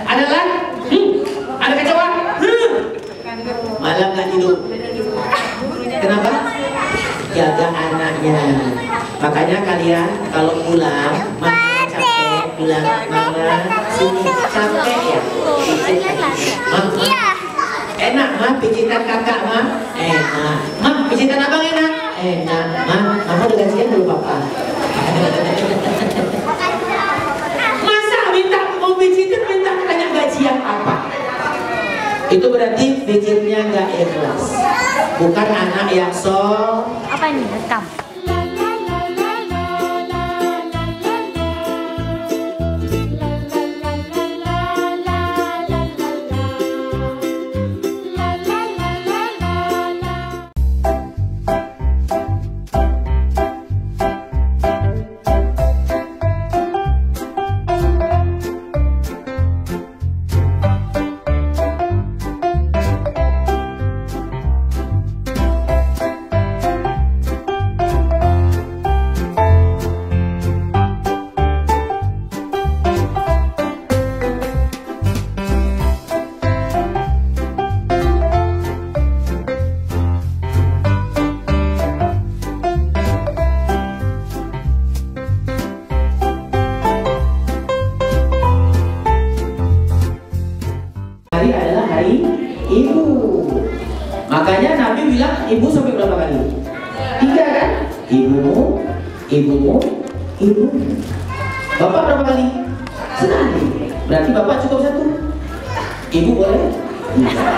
Ada lan? Ada kecoa? Malam nggak tidur. Kenapa? Jaga anaknya. Makanya kalian kalau pulang, mamanya capek, bilang mama sini capek ya. Mama, enak mah pijitan kakak mah, enak. Mah pijitan abang enak, enak. Mama udah gajian dulu papa. Masa minta mau pijitan minta tanya gajian apa? Itu berarti pijitnya nggak ikhlas. Bukan anak yang apa ini rekam? Hari adalah hari ibu. Makanya Nabi bilang ibu sampai berapa kali? 3 kan? Ibumu, ibumu, ibumu. Bapak berapa kali? Sekali. Berarti bapak cukup 1. Ibu boleh? Ya.